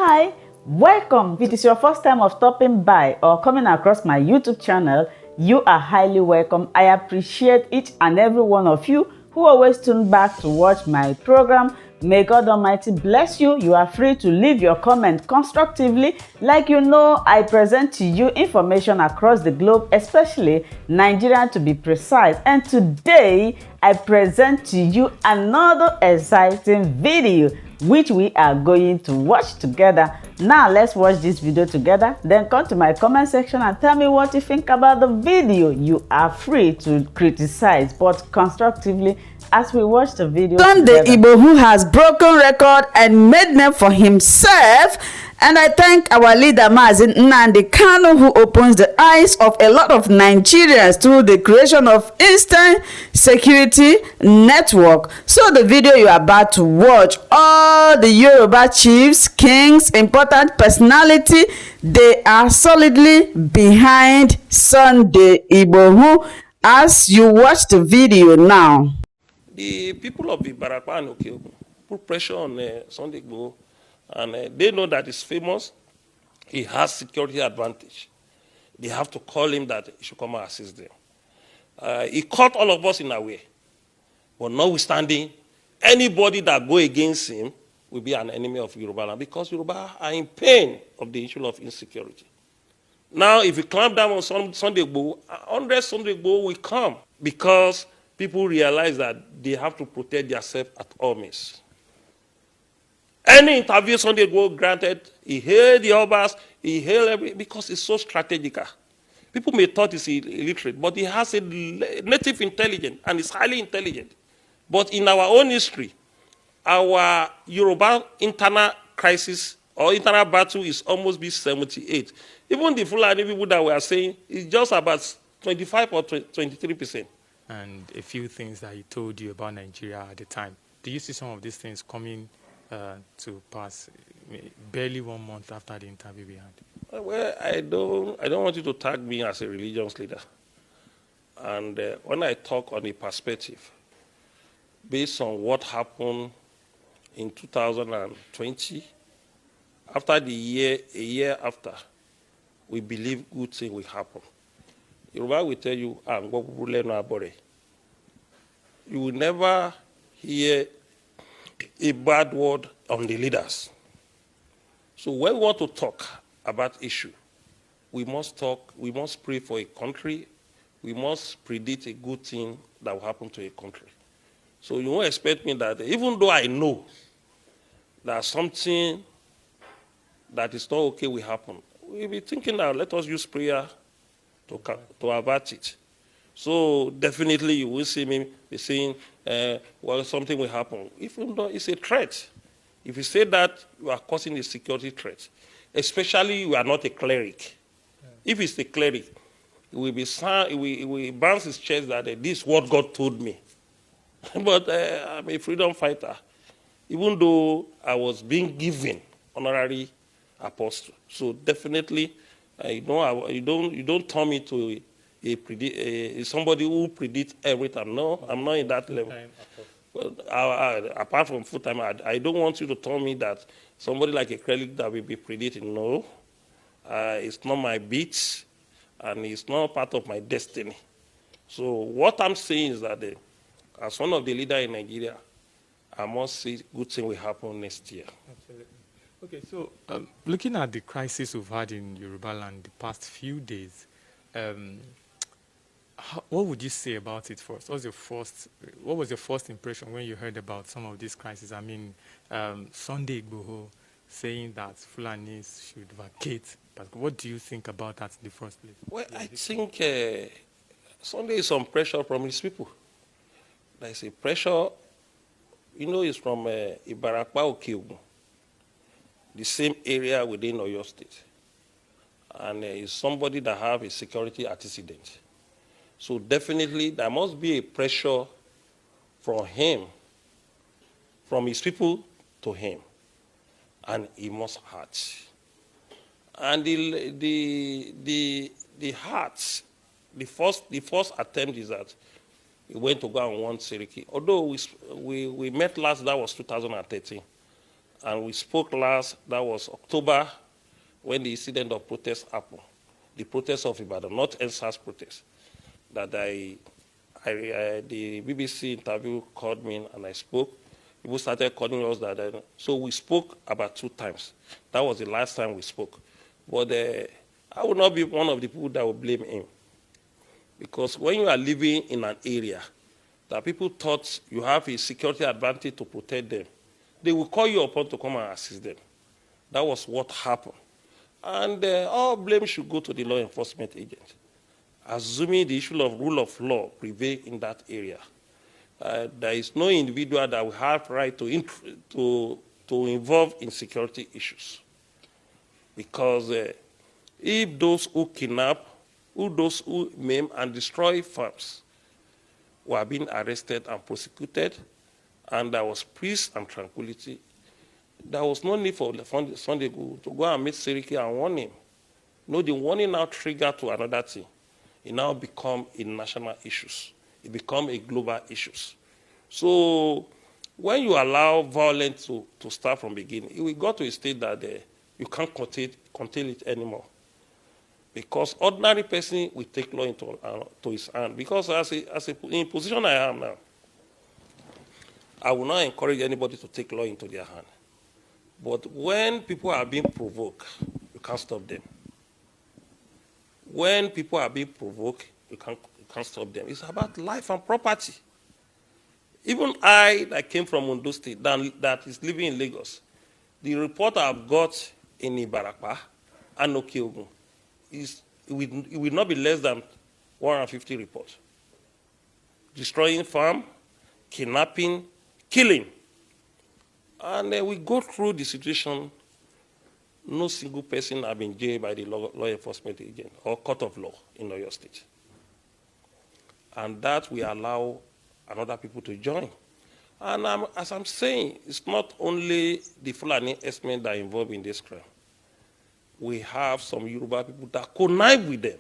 Hi, welcome. If it is your first time of stopping by or coming across my YouTube channel, you are highly welcome. I appreciate each and every one of you who always tune back to watch my program. May God Almighty bless you. You are free to leave your comment constructively. Like you know, I present to you information across the globe, especially Nigeria to be precise. And today, I present to you another exciting video which we are going to watch together. Now let's watch this video together, then come to my comment section and tell me what you think about the video. You are free to criticize, but constructively, as we watch the video together. The Igboho has broken record and made name for himself, and I thank our leader Mazi Nnamdi Kanu, who opens the eyes of a lot of Nigerians through the creation of Insecurity network. So the video you are about to watch, all the Yoruba chiefs, kings, important personality, they are solidly behind Sunday Igboho as you watch the video now. The people of the Buratai and Okeogun put pressure on Sunday Igboho, and they know that he's famous. He has security advantage. They have to call him that he should come and assist them. He caught all of us in a way. But notwithstanding, anybody that go against him will be an enemy of Yorubaland, because Yoruba are in pain of the issue of insecurity. Now, if you clamp down on Sunday Igboho, 100 Sunday Igboho will come, because people realize that they have to protect themselves at all means. Any interview Sunday Igboho granted, he hailed the Obas, he hailed everything, because it's so strategical. People may thought he's illiterate, but he has a native intelligence, and is highly intelligent. But in our own history, our Yoruba internal crisis or internal battle is almost be 78. Even the Fulani people that we are saying is just about 25 or 23%. And a few things that he told you about Nigeria at the time. Do you see some of these things coming to pass barely 1 month after the interview we had? Well, I don't want you to tag me as a religious leader. And when I talk on a perspective, based on what happened in 2020, after a year after, we believe good things will happen. Yoruba will tell you, you will never hear a bad word on the leaders. So when we want to talk about issue, we must pray for a country, we must predict a good thing that will happen to a country. So you won't expect me that, even though I know that something that is not okay will happen, we'll be thinking that let us use prayer to avert it. So definitely you will see me be saying, well, something will happen. Even though it's a threat. If you say that, you are causing a security threat. Especially you are not a cleric. Yeah. If it's a cleric, it will bounce his chest that this is what God told me. But I'm a freedom fighter. Even though I was being given honorary apostle. So definitely, you don't turn me to somebody who predicts everything. No, I'm not in that level. Well, apart from full-time, I don't want you to tell me that somebody like a cleric that will be predicting. No, it's not my beat, and it's not part of my destiny. So what I'm saying is that as one of the leaders in Nigeria, I must say good thing will happen next year. Absolutely. Okay, so looking at the crisis we've had in Yorubaland the past few days, what would you say about it first? What was your first impression when you heard about some of these crises? I mean, Sunday Igboho saying that Fulanis should vacate. But what do you think about that in the first place? Well, I think Sunday is some pressure from his people. There's a pressure, it's from Buratai Okeogun, the same area within Oyo State. And is somebody that have a security antecedent. So definitely there must be a pressure from him, from his people to him. And he must hurt. And the heart, the first attempt is that he went to go and warn SH0CK. Although we met last, that was 2013. And we spoke last, that was October, when the incident of protest happened. The protest of Ibadan, not NSAS protest. That the BBC interview called me and I spoke. People started calling us that. So we spoke about 2 times. That was the last time we spoke. But I will not be one of the people that will blame him. Because when you are living in an area that people thought you have a security advantage to protect them, they will call you upon to come and assist them. That was what happened. And all blame should go to the law enforcement agent. Assuming the issue of rule of law prevail in that area, there is no individual that will have right to involve in security issues. Because if those who kidnap, those who maim and destroy farms were being arrested and prosecuted, and there was peace and tranquility, there was no need for Sunday to go and meet SH0CK and warn him. No, the warning now triggered to another thing. It now become a national issues. It become a global issues. So when you allow violence to start from the beginning, it will go to a state that you can't contain it anymore. Because ordinary person will take law into his hand. Because in position I am now, I will not encourage anybody to take law into their hand. But when people are being provoked, you can't stop them. When people are being provoked, you can't stop them. It's about life and property. Even I, that came from Ondo State, that is living in Lagos, the report I've got in Ibarapa and Okiogun, it will not be less than 150 reports. Destroying farm, kidnapping, killing. And we go through the situation. No single person has been jailed by the law enforcement agent or court of law in Oyo State. And that we allow another people to join. And as I'm saying, it's not only the Fulani herdsmen that are involved in this crime. We have some Yoruba people that connive with them.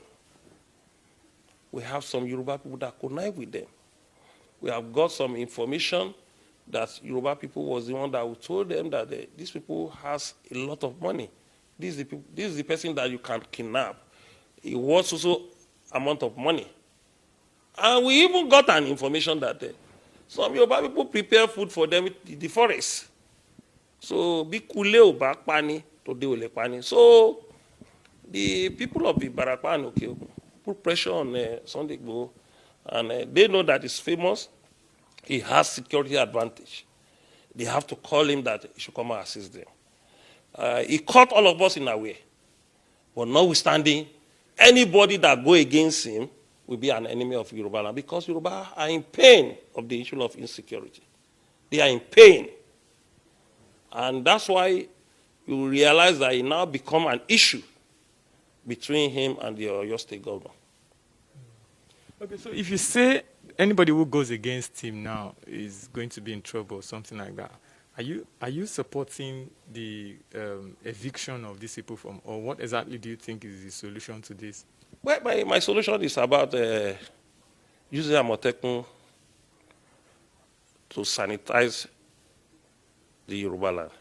We have some Yoruba people that connive with them. We have got some information that Yoruba people was the one that told them that these people has a lot of money. This is the person that you can kidnap. It was also amount of money. And we even got an information that some Yoruba people prepare food for them in the forest. So, bikule back pani to deal with pani. So, the people of the Buratai and Okiogun put pressure on Sunday Igboho, and they know that he's famous. He has security advantage. They have to call him that he should come and assist them. He caught all of us in a way. But notwithstanding, anybody that go against him will be an enemy of Yorubaland, because Yoruba are in pain of the issue of insecurity. They are in pain. And that's why you realize that it now become an issue between him and the Oyo State governor. Okay, so if you say anybody who goes against him now is going to be in trouble or something like that, are you supporting the eviction of these people from, or what exactly do you think is the solution to this? Well, my solution is about using Amotekun to sanitize the Yorubaland.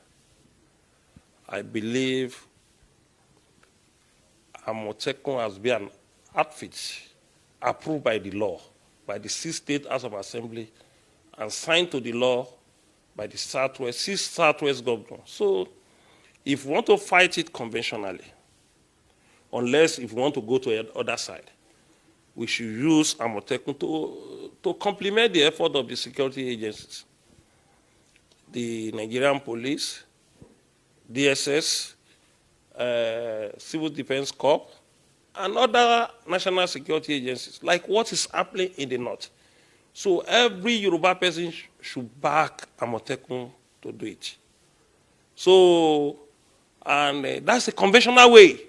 I believe Amotekun has been an outfit approved by the law, by the 6 State House of Assembly, and signed to the law by the 6 Southwest governors. So if you want to fight it conventionally, unless if you want to go to the other side, we should use Amotekun to complement the effort of the security agencies. The Nigerian police, DSS, Civil Defense Corps, and other national security agencies, like what is happening in the north. So every Yoruba person should back Amotekun to do it. So, and that's a conventional way,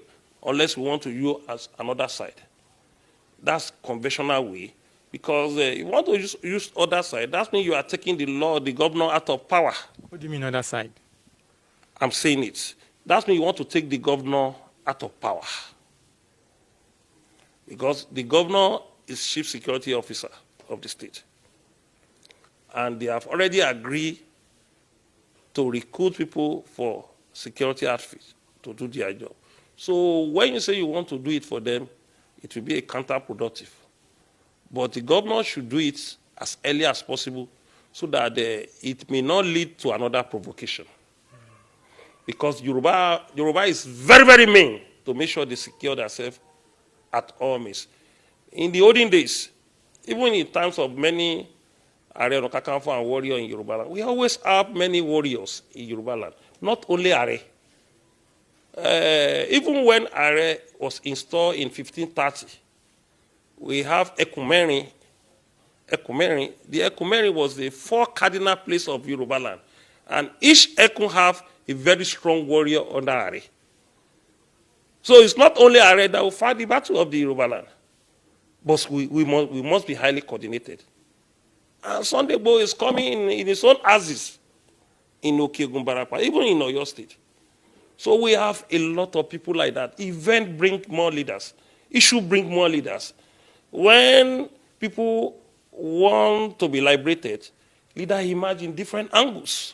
unless we want to use as another side. That's conventional way, because if you want to use other side, that means you are taking the law, the governor out of power. What do you mean other side? I'm saying it. That means you want to take the governor out of power. Because the governor is chief security officer of the state. And they have already agreed to recruit people for security outfits to do their job. So when you say you want to do it for them, it will be a counterproductive. But the governor should do it as early as possible so that it may not lead to another provocation. Because Yoruba is very, very mean to make sure they secure themselves at all means. In the olden days, even in times of many Are and warrior in Yorubaland, we always have many warriors in Yorubaland, not only Are. Even when Are was installed in 1530, we have Ekumeri. The Ekumeri was the 4 cardinal place of Yorubaland, and each Ekun have a very strong warrior under Are. So it's not only Are that will fight the battle of the Yorubaland, but we must be highly coordinated. And Sunday Igboho is coming in his own axis in Okegun Barapa, even in Oyo State. So we have a lot of people like that. Event bring more leaders. Issue bring more leaders. When people want to be liberated, leaders imagine different angles.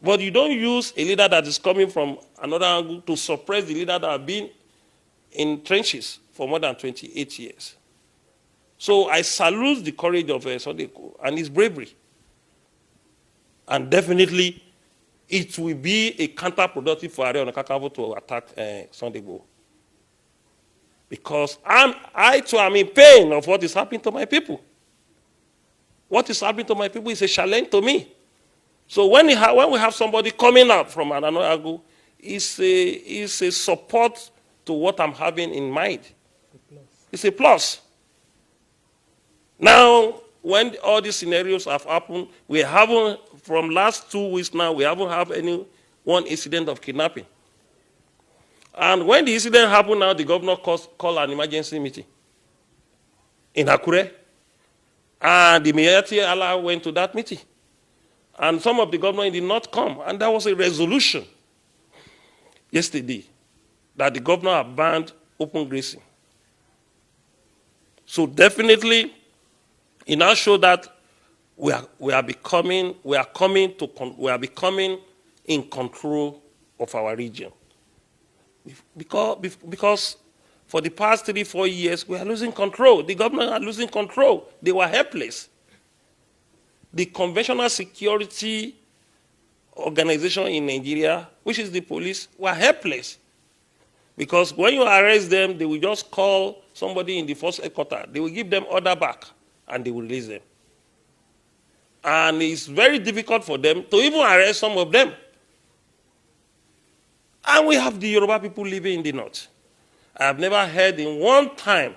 But you don't use a leader that is coming from another angle to suppress the leader that have been in trenches for more than 28 years. So I salute the courage of Sunday Igboho and his bravery. And definitely, it will be a counterproductive for Are to attack Sunday Igboho. Because I too am in pain of what is happening to my people. What is happening to my people is a challenge to me. So when we have somebody coming out from another angle, it's a support to what I'm having in mind. It's a plus. Now, when all these scenarios have happened, we haven't, from last 2 weeks now, we haven't had one incident of kidnapping. And when the incident happened now, the governor called an emergency meeting in Akure. And the Mayor Allah went to that meeting. And some of the governors did not come. And there was a resolution yesterday that the governor had banned open grazing. So definitely, it now shows that we are becoming in control of our region. Because for the past 3-4 years, we are losing control. The government are losing control. They were helpless. The conventional security organization in Nigeria, which is the police, were helpless. Because when you arrest them, they will just call somebody in the first headquarters. They will give them order back, and they will release them. And it's very difficult for them to even arrest some of them. And we have the Yoruba people living in the north. I have never heard in one time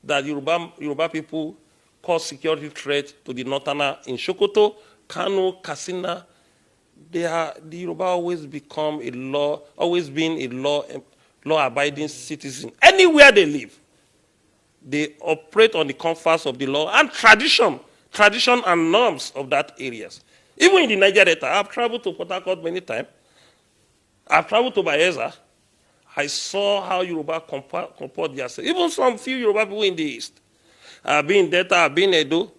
that Yoruba people cause security threat to the northerner in Sokoto, Kano, Katsina. The Yoruba always been a law-abiding citizen. Anywhere they live, they operate on the comforts of the law and tradition and norms of that areas. Even in the Niger Delta, I've traveled to Port Harcourt many times. I've traveled to Bayelsa. I saw how Yoruba comport themselves. Even some few Yoruba people in the East. I've been in Delta, I've been in Edo.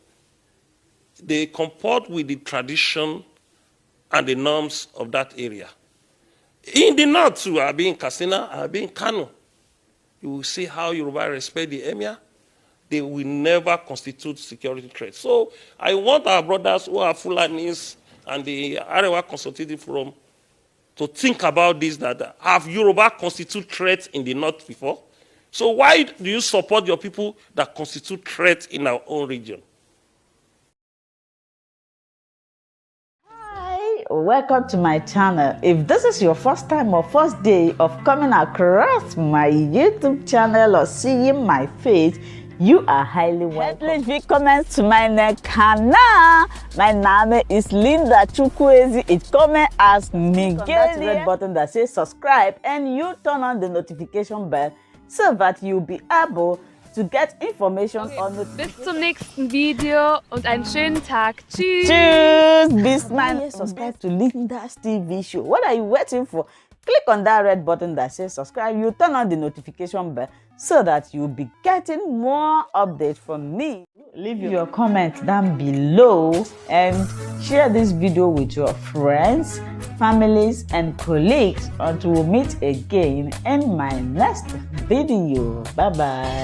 They comport with the tradition and the norms of that area. In the north too, I've been in Katsina, I've been in Kano. You will see how Yoruba respect the emir. They will never constitute security threats. So I want our brothers who are Fulanis and the Arewa Consultative Forum to think about this, that have Yoruba constitute threats in the north before? So why do you support your people that constitute threats in our own region? Hi, welcome to my channel. If this is your first time or first day of coming across my YouTube channel or seeing my face, you are highly welcome. Herzlich willkommen zu meinem Kanal. My name is Linda Chukwuezi. It's coming as Miguel. That red button that says subscribe, and you turn on the notification bell so that you'll be able to get information on the. Bis zum nächsten Video und einen schönen Tag. Tschüss. Tschüss. Bis man subscribe to Linda's TV show. What are you waiting for? Click on that red button that says subscribe. You turn on the notification bell so that you'll be getting more updates from me. Leave your comment down below and share this video with your friends, families, and colleagues until we meet again in my next video. Bye bye.